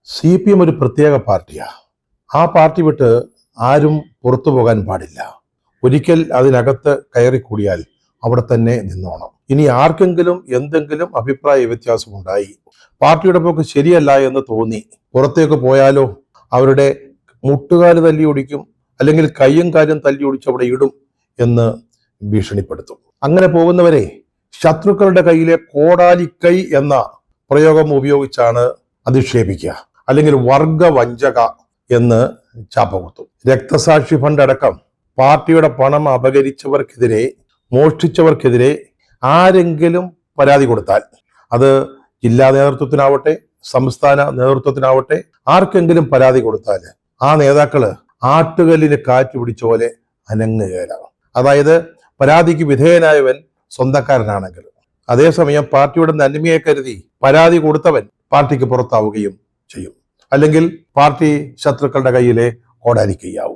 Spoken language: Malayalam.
CPM ഒരു പ്രത്യേക പാർട്ടിയാണ്. ആ പാർട്ടി വിട്ട് ആരും പുറത്തു പോകാൻ പാടില്ല. ഒരിക്കൽ അതിനകത്ത് കയറിക്കൂടിയാൽ അവിടെ തന്നെ നിന്നോണം. ഇനി ആർക്കെങ്കിലും എന്തെങ്കിലും അഭിപ്രായ വ്യത്യാസമുണ്ടായി, പാർട്ടിയുടെ പോക്ക് ശരിയല്ല എന്ന് തോന്നി പുറത്തേക്ക് പോയാലോ അവരുടെ മുട്ടുകാല് തല്ലി ഒടിക്കും, അല്ലെങ്കിൽ കയ്യും കാലും തല്ലി ഒടിച്ച് അവിടെ ഇടും എന്ന് ഭീഷണിപ്പെടുത്തും. അങ്ങനെ പോകുന്നവരെ ശത്രുക്കളുടെ കയ്യിലെ കോടാലിക്കൈ എന്ന പ്രയോഗം ഉപയോഗിച്ചാണ് അധിക്ഷേപിക്കുക, അല്ലെങ്കിൽ വർഗവഞ്ചക എന്ന് ചാപ്പകുത്തും. രക്തസാക്ഷി ഫണ്ട് അടക്കം പാർട്ടിയുടെ പണം അപഹരിച്ചവർക്കെതിരെ, മോഷ്ടിച്ചവർക്കെതിരെ ആരെങ്കിലും പരാതി കൊടുത്താൽ, അത് ജില്ലാ നേതൃത്വത്തിനാവട്ടെ സംസ്ഥാന നേതൃത്വത്തിനാവട്ടെ, ആർക്കെങ്കിലും പരാതി കൊടുത്താൽ ആ നേതാക്കള് ആട്ടുകല്ലിന് കാറ്റ് പിടിച്ച പോലെ അനങ്ങുകയാണ്. അതായത് പരാതിക്ക് വിധേയനായവൻ സ്വന്തക്കാരനാണെങ്കിൽ, അതേസമയം പാർട്ടിയുടെ നന്മയെ കരുതി പരാതി കൊടുത്തവൻ പാർട്ടിക്ക് പുറത്താവുകയും ചെയ്യും, അല്ലെങ്കിൽ പാർട്ടി ശത്രുക്കളുടെ കയ്യിലെ കോടാലിക്കൈയാവും.